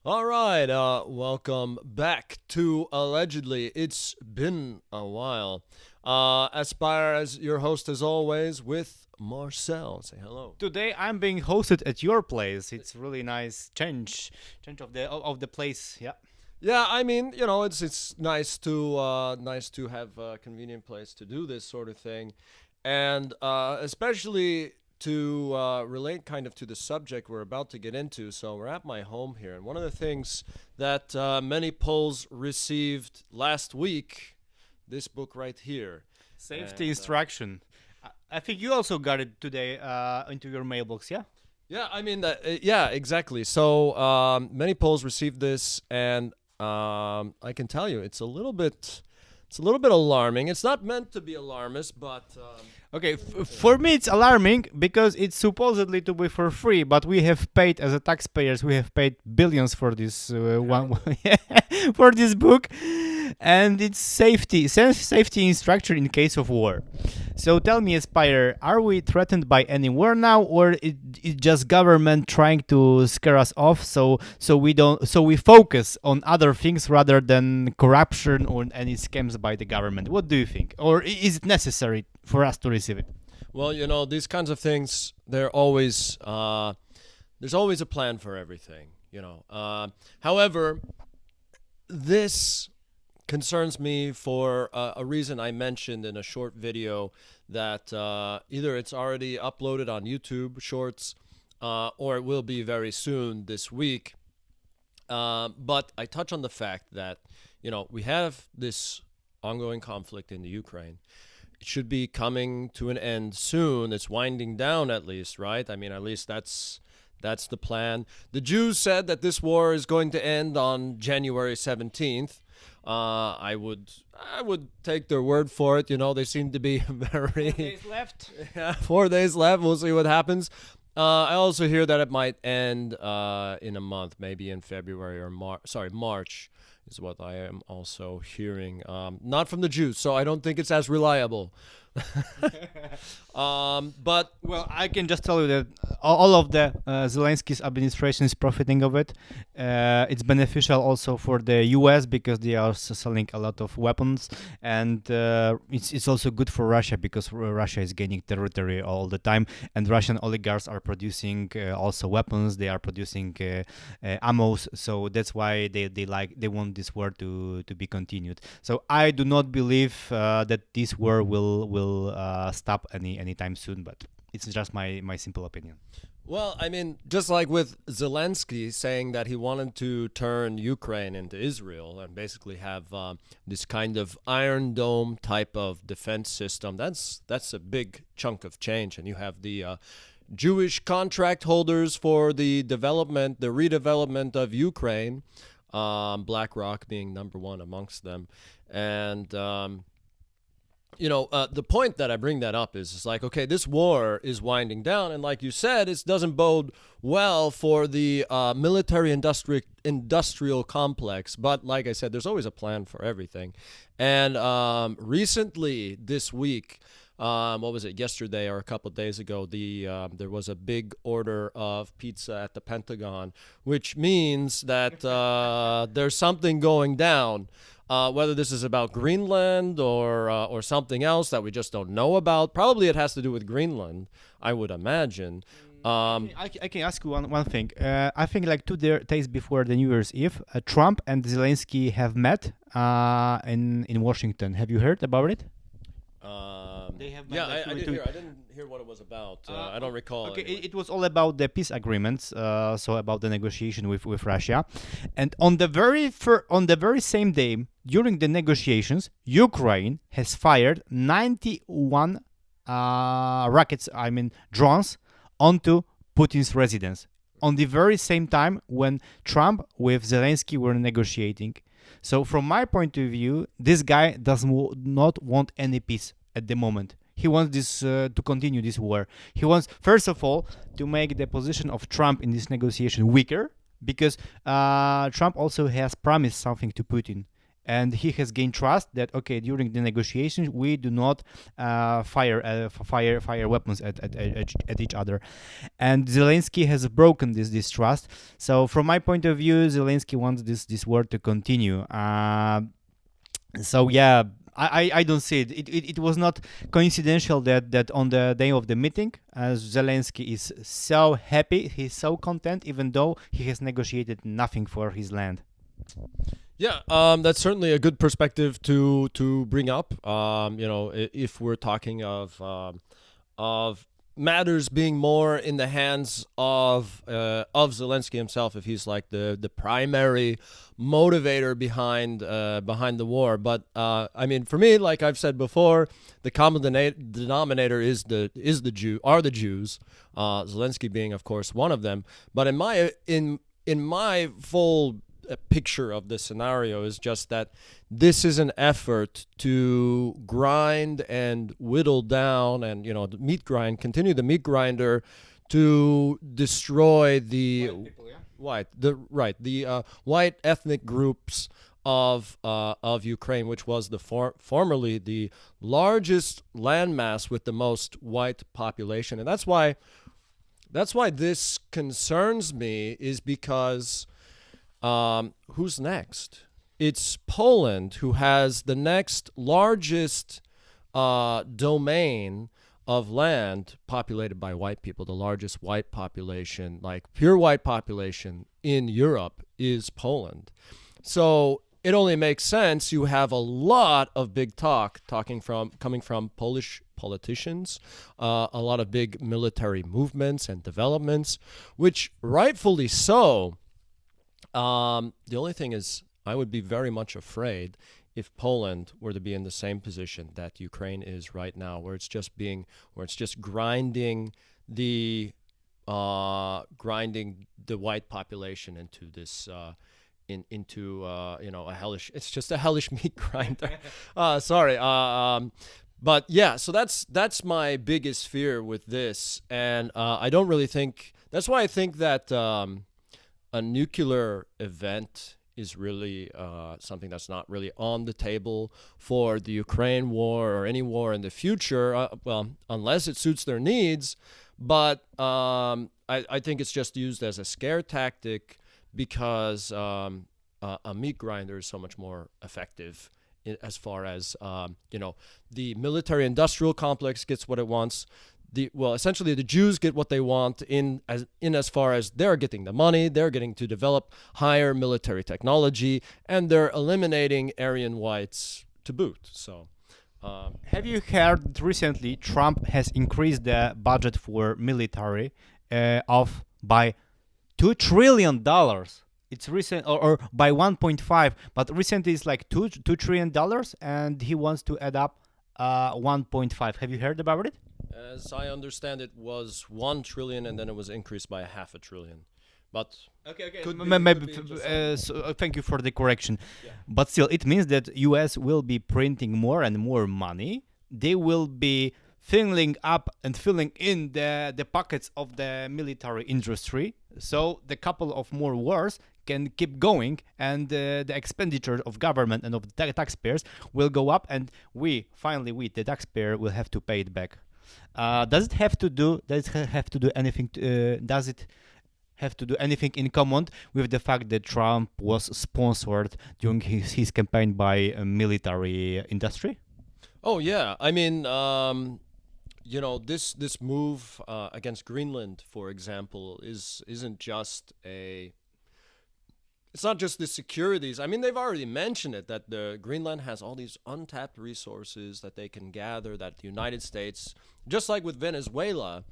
All right, welcome back to Allegedly. It's been a while. Aspire as your host as always with Marcel. Say hello. Today I'm being hosted at your place. It's really nice change of the place. Yeah. Yeah, I mean, it's nice to have a convenient place to do this sort of thing, and especially to relate kind of to the subject we're about to get into. So we're at my home here, and one of the things that many polls received last week, this book right here, Safety and instruction. I think you also got it today into your mailbox. Yeah. yeah, I mean, yeah, exactly. So many polls received this, and I can tell you, it's a little bit alarming. It's not meant to be alarmist, but Okay, for me it's alarming because it's supposedly to be for free, but we have paid as a taxpayers, we have paid billions for this one for this book, and it's safety instruction in case of war. So tell me, Aspire, are we threatened by any war now, or it just government trying to scare us off? So we focus on other things rather than corruption or any scams by the government. What do you think, or is it necessary for us to receive it? well, these kinds of things, there's always a plan for everything. However, this concerns me for a reason I mentioned in a short video that either it's already uploaded on YouTube Shorts or it will be very soon this week. But I touch on the fact that, we have this ongoing conflict in the Ukraine. It should be coming to an end soon. It's winding down at least, right? I mean, at least that's the plan. The Jews said that this war is going to end on January 17th. I would take their word for it. They seem to be very Left. yeah, 4 days left. We'll see what happens. I also hear that it might end in a month, maybe in February or March. Sorry, March is what I am also hearing. Not from the Jews, so I don't think it's as reliable. But Well, I can just tell you that all of the Zelensky's administration is profiting of it. It's beneficial also for the U.S. because they are also selling a lot of weapons, and it's also good for Russia because Russia is gaining territory all the time, and Russian oligarchs are producing also weapons. They are producing ammo, so that's why they want this war to be continued. So I do not believe that this war will stop anytime soon, but it's just my simple opinion. well, I mean, just like with Zelensky saying that he wanted to turn Ukraine into Israel and basically have this kind of Iron Dome type of defense system, that's a big chunk of change. And you have the Jewish contract holders for the redevelopment of Ukraine, BlackRock being number one amongst them. And the point that I bring that up is it's like, okay, this war is winding down, and like you said, it doesn't bode well for the military industrial complex. But like I said, there's always a plan for everything. And recently, this week, what was it, yesterday or a couple of days ago, there was a big order of pizza at the Pentagon, which means that there's something going down. Whether this is about Greenland or something else that we just don't know about, probably it has to do with Greenland, I would imagine. I can ask you one thing. I think like 2 days before the New Year's Eve, Trump and Zelensky have met in Washington. Have you heard about it? They have Yeah, met like I did two. hear. I didn't hear what it was about. I don't recall. Okay, Anyway. it was all about the peace agreements, so about the negotiation with Russia, and on the very same day during the negotiations, Ukraine has fired 91 rockets, I mean drones, onto Putin's residence on the very same time when Trump with Zelensky were negotiating. So from my point of view, this guy does not want any peace at the moment. He wants this to continue this war. He wants, first of all, to make the position of Trump in this negotiation weaker because Trump also has promised something to Putin, and he has gained trust that okay, during the negotiations we do not fire weapons at each other, and Zelensky has broken this trust. So from my point of view, Zelensky wants this war to continue. So yeah, I don't see it. It was not coincidental that on the day of the meeting, Zelensky is so happy, he's so content, even though he has negotiated nothing for his land. Yeah, that's certainly a good perspective to bring up. If we're talking of matters being more in the hands of Zelensky himself, if he's like the primary motivator behind the war. But I mean, for me, like I've said before, the common denominator is the Jews. Zelensky being, of course, one of them. But in my full picture of the scenario is just that this is an effort to grind and whittle down and continue the meat grinder to destroy the white ethnic groups of Ukraine, which was formerly the largest landmass with the most white population. And that's why this concerns me, is because who's next? It's Poland, who has the next largest domain of land populated by white people. The largest white population, like pure white population in Europe, is Poland. So it only makes sense. You have a lot of big talk coming from Polish politicians, a lot of big military movements and developments, which rightfully so. The only thing is, I would be very much afraid if Poland were to be in the same position that Ukraine is right now, where it's just grinding the white population into this into a hellish. It's just a hellish meat grinder. Sorry. But yeah, so that's my biggest fear with this, and I don't really think. That's why I think that a nuclear event is really something that's not really on the table for the Ukraine war or any war in the future, unless it suits their needs. But I think it's just used as a scare tactic because a meat grinder is so much more effective as far as, the military-industrial complex gets what it wants. Essentially the Jews get what they want in as far as they're getting the money, they're getting to develop higher military technology, and they're eliminating Aryan whites to boot. So, have you heard that recently Trump has increased the budget for military by $2 trillion? It's recent or by 1.5, but recently it's like $2 trillion, and he wants to add up 1.5. Have you heard about it? As I understand, it was 1 trillion, and then it was increased by $500 billion. But okay. Thank you for the correction. Yeah. But still, it means that US will be printing more and more money. They will be filling up and filling in the pockets of the military industry. So the couple of more wars can keep going, and the expenditure of government and of the taxpayers will go up, and we, the taxpayer, will have to pay it back. Does it have to do anything? Does it have to do anything in common with the fact that Trump was sponsored during his campaign by a military industry? Oh yeah, I mean, this move against Greenland, for example, isn't just a. It's not just the securities. I mean, they've already mentioned it, that the Greenland has all these untapped resources that they can gather, that the United States, just like with Venezuela,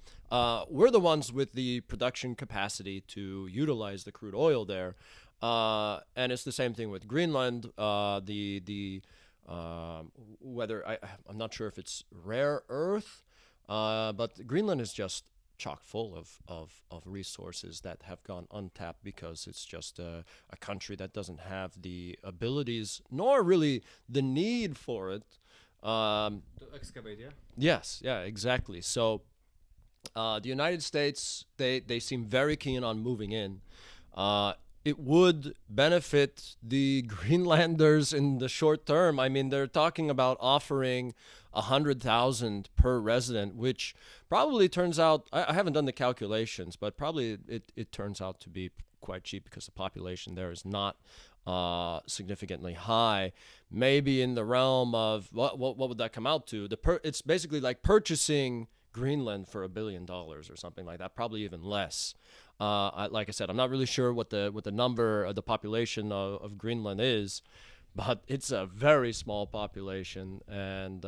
we're the ones with the production capacity to utilize the crude oil there. And it's the same thing with Greenland. Whether I'm not sure if it's rare earth, but Greenland is just chock full of resources that have gone untapped because it's just a country that doesn't have the abilities nor really the need for it. To excavate, yeah? Yes, yeah, exactly. So the United States, they seem very keen on moving in. it would benefit the Greenlanders in the short term. I mean, they're talking about offering 100,000 per resident, which probably turns out, I haven't done the calculations, but probably it turns out to be quite cheap because the population there is not significantly high. Maybe in the realm of what would that come out to? It's basically like purchasing Greenland for $1 billion or something like that, probably even less. Like I said, I'm not really sure what the number of the population of Greenland is, but it's a very small population, and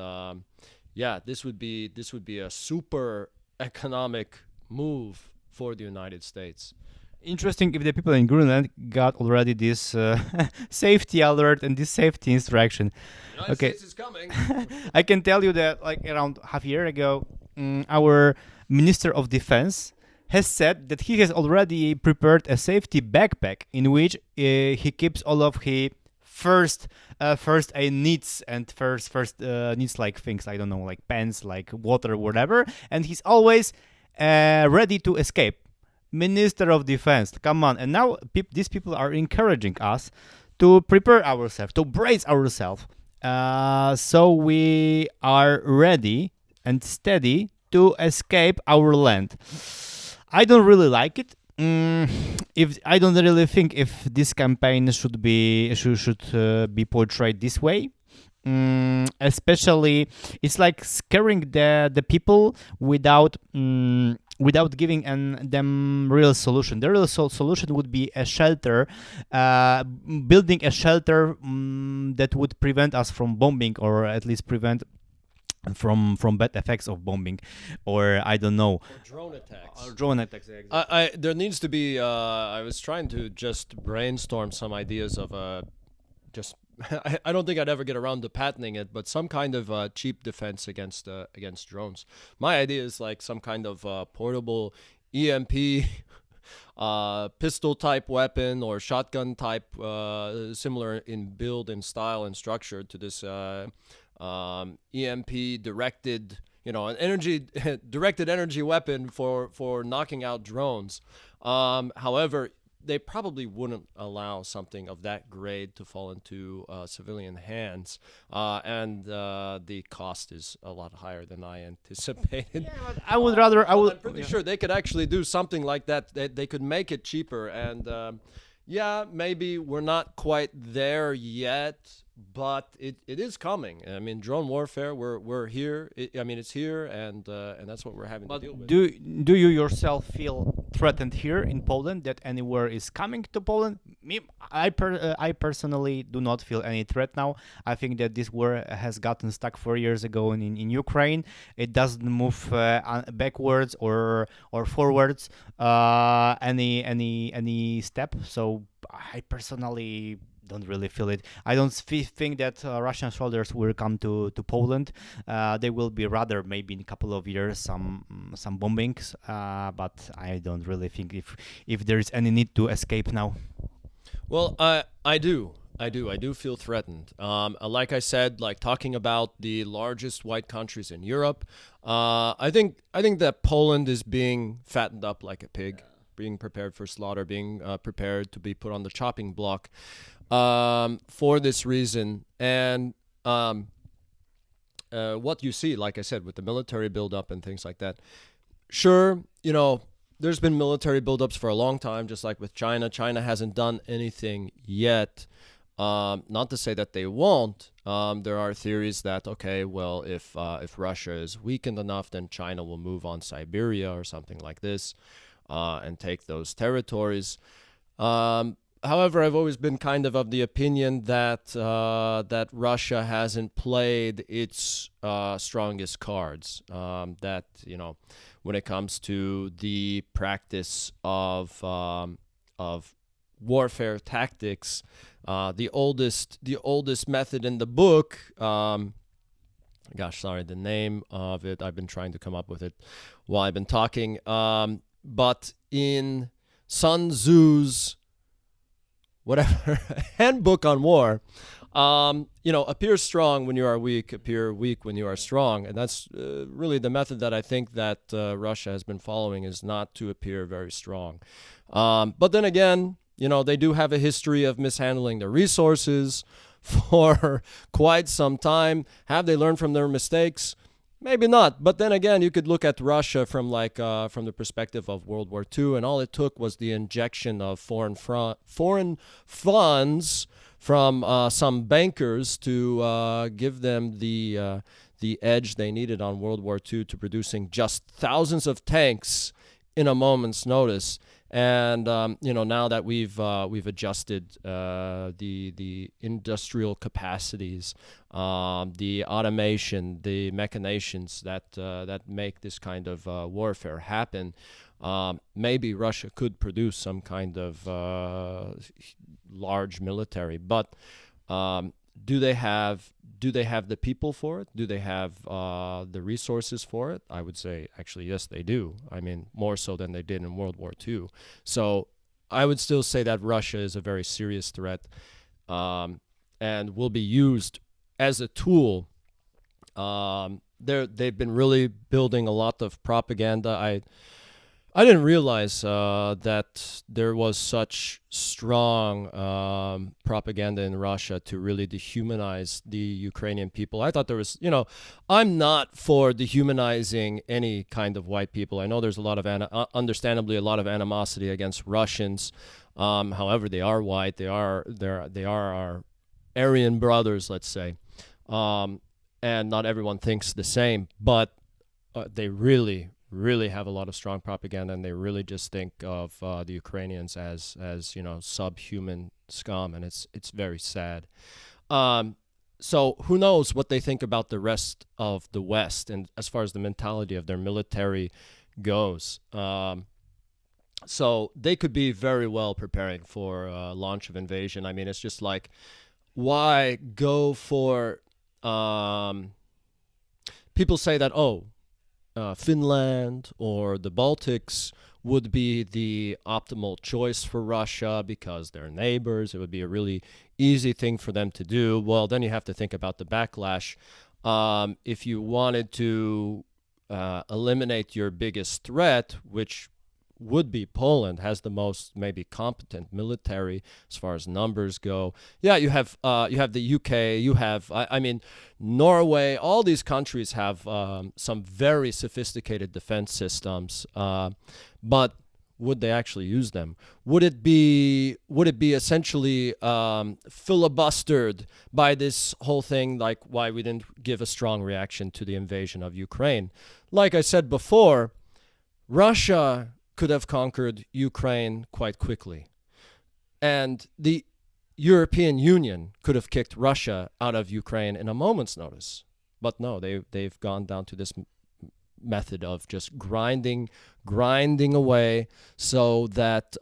yeah, this would be a super economic move for the United States. Interesting if the people in Greenland got already this safety alert and this safety instruction. United Okay. States is coming. I can tell you that like around half a year ago, our Minister of Defense has said that he has already prepared a safety backpack in which he keeps all of his first aid needs and first needs, like things, I don't know, like pens, like water, whatever, and he's always ready to escape. Minister of Defense, come on. And now these people are encouraging us to prepare ourselves, to brace ourselves, so we are ready and steady to escape our land. I don't really like it. If I don't really think if this campaign should be portrayed this way. Especially, it's like scaring the people without giving them real solution. The real solution would be a shelter, building a shelter that would prevent us from bombing, or at least prevent from bad effects of bombing, or I don't know. Or drone attacks. Drone attacks. Exactly. There needs to be. I was trying to just brainstorm some ideas of just. I don't think I'd ever get around to patenting it, but some kind of cheap defense against drones. My idea is like some kind of portable EMP pistol type weapon or shotgun type, similar in build and style and structure to this EMP directed, an energy directed energy weapon for knocking out drones. However, they probably wouldn't allow something of that grade to fall into civilian hands, and the cost is a lot higher than I anticipated. Yeah, but I would rather. I'm pretty sure they could actually do something like that. They could make it cheaper, and yeah, maybe we're not quite there yet, but it is coming. I mean, drone warfare, we're here. It's here, and that's what we're having to deal with. Do you yourself feel threatened here in Poland, that anywhere is coming to Poland? I personally do not feel any threat now. I think that this war has gotten stuck 4 years ago in Ukraine. It doesn't move backwards or forwards any step. So I personally don't really feel it. I don't think that Russian soldiers will come to Poland. They will be rather maybe in a couple of years some bombings, but I don't really think if there is any need to escape now. Well, I do feel threatened. Like I said, like talking about the largest white countries in Europe, I think that Poland is being fattened up like a pig, being prepared for slaughter, being prepared to be put on the chopping block. For this reason, and what you see, like I said, with the military buildup and things like that. Sure, there's been military buildups for a long time, just like with China. China hasn't done anything yet. Not to say that they won't. There are theories that, okay, well, if Russia is weakened enough, then China will move on Siberia or something like this, and take those territories. However, I've always been kind of the opinion that that Russia hasn't played its strongest cards. That when it comes to the practice of warfare tactics, the oldest method in the book. The name of it. I've been trying to come up with it while I've been talking. But in Sun Tzu's whatever handbook on war, appear strong when you are weak, appear weak when you are strong, and that's really the method that I think that Russia has been following, is not to appear very strong. But then again, They do have a history of mishandling their resources for quite some time. Have they learned from their mistakes? Maybe not. But then again, you could look at Russia from from the perspective of World War II, and all it took was the injection of foreign funds from some bankers to give them the edge they needed on World War II to producing just thousands of tanks in a moment's notice. And now that we've adjusted the industrial capacities, the automation, the machinations that make this kind of warfare happen, maybe Russia could produce some kind of large military. But do they have the people for it? Do they have the resources for it? I would say actually yes, they do. I mean, more so than they did in World War II. So I would still say that Russia is a very serious threat, and will be used as a tool. They've been really building a lot of propaganda. I didn't realize that there was such strong propaganda in Russia to really dehumanize the Ukrainian people. I thought there was, I'm not for dehumanizing any kind of white people. I know there's a lot of, understandably, a lot of animosity against Russians. However, they are white. They are our Aryan brothers, let's say. And not everyone thinks the same, but they really have a lot of strong propaganda, and they really just think of the Ukrainians as subhuman scum, and it's very sad. So who knows what they think about the rest of the West, and as far as the mentality of their military goes. So they could be very well preparing for a launch of invasion. I mean, it's just like, why go for people say that, Finland or the Baltics would be the optimal choice for Russia because they're neighbors. It would be a really easy thing for them to do. Well, then you have to think about the backlash. If you wanted to eliminate your biggest threat, which would be Poland, has the most maybe competent military as far as numbers go. Yeah, you have the UK, you have I mean Norway. All these countries have some very sophisticated defense systems, but would they actually use them? Would it be essentially filibustered by this whole thing, like why we didn't give a strong reaction to the invasion of Ukraine? Like I said before, Russia could have conquered Ukraine quite quickly. And the European Union could have kicked Russia out of Ukraine in a moment's notice. But no, they've gone down to this method of just grinding away, so that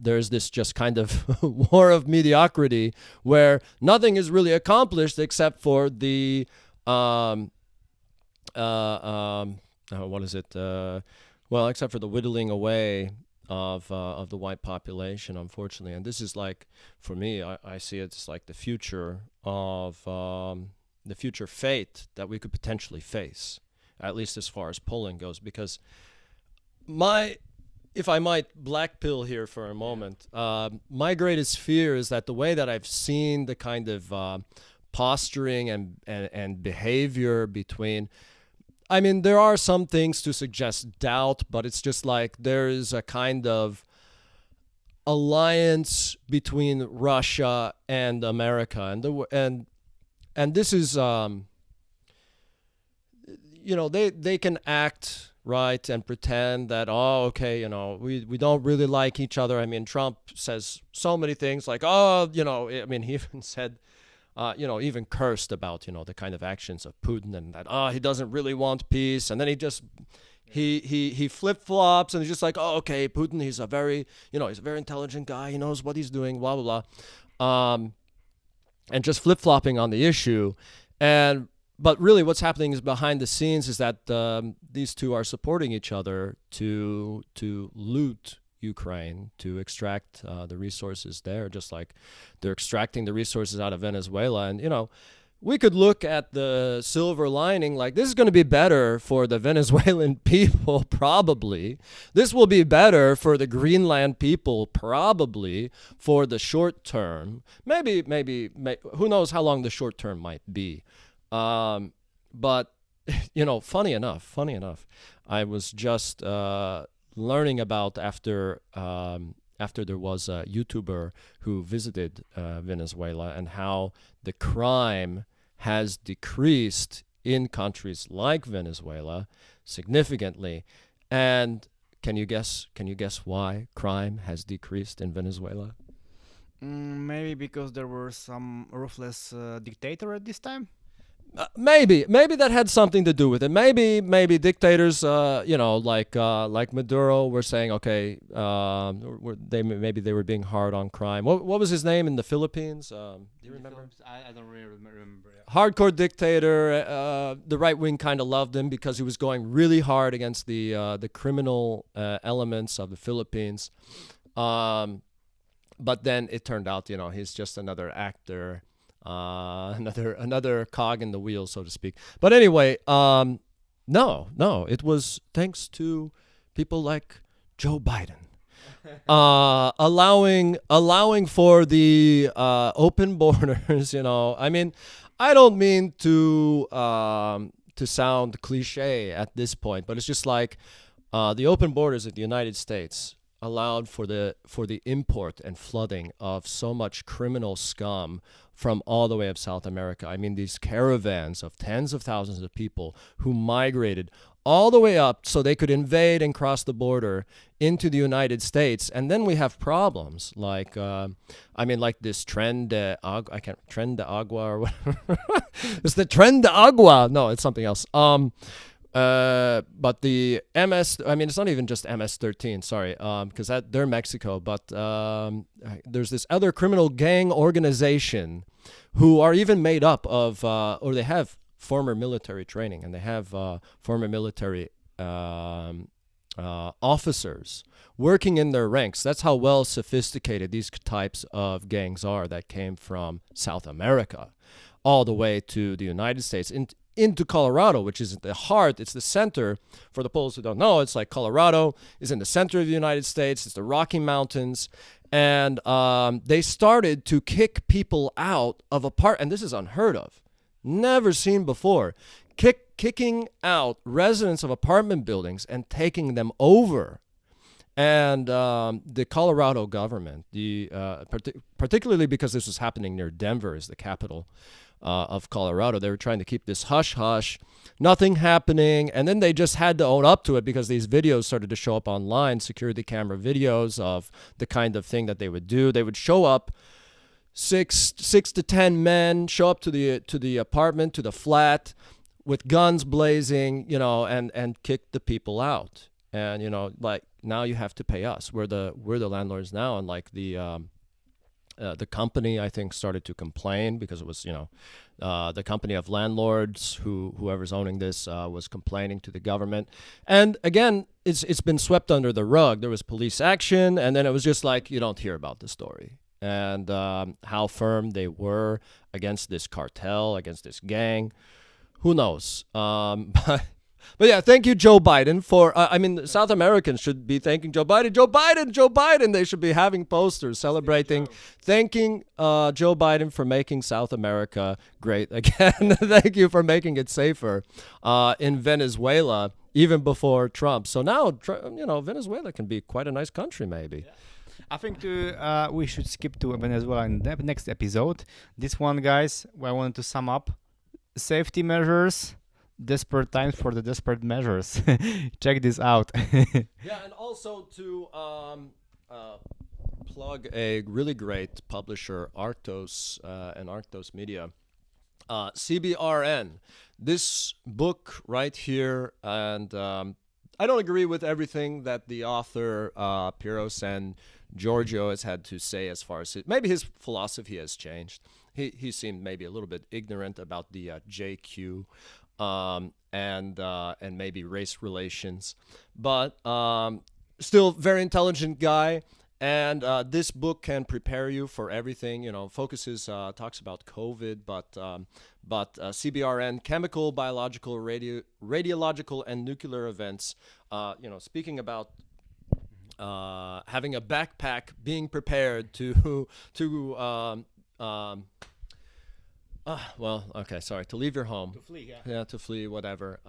there's this just kind of war of mediocrity where nothing is really accomplished except for the except for the whittling away of the white population, unfortunately. And this is like, for me, I see it's like the future of the future fate that we could potentially face, at least as far as Poland goes. Because if I might black pill here for a moment, my greatest fear is that the way that I've seen the kind of posturing and behavior between, I mean, there are some things to suggest doubt, but it's just like there is a kind of alliance between Russia and America, and this is they can act right and pretend that we don't really like each other. I mean, Trump says so many things like I mean, he even said even cursed about, the kind of actions of Putin, and that, he doesn't really want peace. And then he flip-flops, and he's just like, okay, Putin, he's a very intelligent guy. He knows what he's doing, blah, blah, blah. And just flip-flopping on the issue. But really what's happening is behind the scenes is that these two are supporting each other to loot Ukraine, to extract the resources there, just like they're extracting the resources out of Venezuela. And we could look at the silver lining like this is going to be better for the Venezuelan people, probably. This will be better for the Greenland people, probably, for the short term. Maybe, who knows how long the short term might be. But, funny enough, I was just learning about after there was a YouTuber who visited Venezuela and how the crime has decreased in countries like Venezuela significantly. And can you guess why crime has decreased in Venezuela? Maybe because there were some ruthless dictator at this time. Maybe that had something to do with it. Maybe dictators, like Maduro, were saying, okay, maybe they were being hard on crime. What was his name in the Philippines? Do you remember? I don't really remember. Yeah. Hardcore dictator. The right wing kind of loved him because he was going really hard against the criminal elements of the Philippines. But then it turned out, he's just another actor. Another cog in the wheel, so to speak. But anyway, no, it was thanks to people like Joe Biden, allowing for the open borders. I mean, I don't mean to sound cliche at this point, but it's just like the open borders of the United States allowed for the import and flooding of so much criminal scum from all the way of South America. I mean, these caravans of tens of thousands of people who migrated all the way up so they could invade and cross the border into the United States. And then we have problems like, like this Tren de Agua or whatever. It's the Tren de Agua. No, it's something else. But the it's not even just MS-13, sorry, because they're Mexico, but there's this other criminal gang organization who are even made up of, or they have former military training, and they have former military officers working in their ranks. That's how well sophisticated these types of gangs are that came from South America all the way to the United States, into Colorado, which is the heart, it's the center. For the Poles who don't know, it's like Colorado is in the center of the United States. It's the Rocky Mountains. And they started to kick people out of and this is unheard of, never seen before, kicking out residents of apartment buildings and taking them over. And the Colorado government, particularly because this was happening near Denver, is the capital of Colorado. They were trying to keep this hush-hush, nothing happening, and then they just had to own up to it because these videos started to show up online, security camera videos of the kind of thing that they would do. They would show up, six to 10 men show up to the apartment, to the flat, with guns blazing, and kick the people out. And like, now you have to pay us. We're the landlords now, and like the company, I think, started to complain because it was, the company of landlords whoever's owning this was complaining to the government. And again, it's been swept under the rug. There was police action, and then it was just like you don't hear about the story and how firm they were against this cartel, against this gang. Who knows? But yeah, thank you, Joe Biden, for, South Americans should be thanking Joe Biden. Joe Biden. They should be having posters celebrating, thanking Joe Biden for making South America great again. Thank you for making it safer in Venezuela, even before Trump. So now, Venezuela can be quite a nice country, maybe. Yeah. I think we should skip to Venezuela in the next episode. This one, guys, I wanted to sum up. Safety measures, desperate times for the desperate measures. Check this out. Yeah, and also to plug a really great publisher, Arctos and Arctos Media. CBRN, this book right here, and I don't agree with everything that the author Piero San Giorgio has had to say as far as maybe his philosophy has changed. He seemed maybe a little bit ignorant about the JQ and maybe race relations, but still very intelligent guy. And this book can prepare you for everything. Focuses talks about COVID, but CBRN, chemical, biological, radiological, and nuclear events. Speaking about having a backpack, being prepared to to leave your home. To flee, yeah. Yeah, to flee, whatever.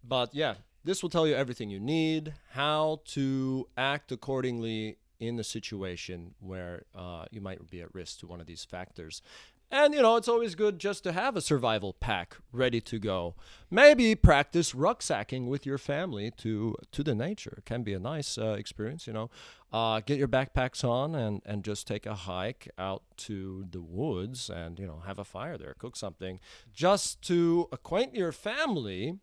But yeah, this will tell you everything you need, how to act accordingly in a situation where you might be at risk to one of these factors. And, it's always good just to have a survival pack ready to go. Maybe practice rucksacking with your family to the nature. It can be a nice experience, Get your backpacks on and just take a hike out to the woods and, have a fire there, cook something just to acquaint your family.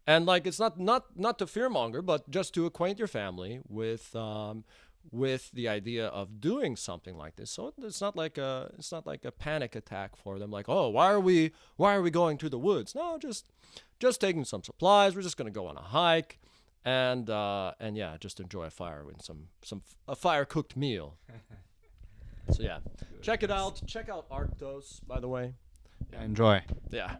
And it's not to fearmonger, but just to acquaint your family with the idea of doing something like this. So it's not like a panic attack for them. Like, oh, why are we going to the woods? No, just taking some supplies. We're just gonna go on a hike, and yeah, just enjoy a fire with a fire cooked meal. So yeah, check it out. Check out Arctos, by the way. Enjoy. Yeah.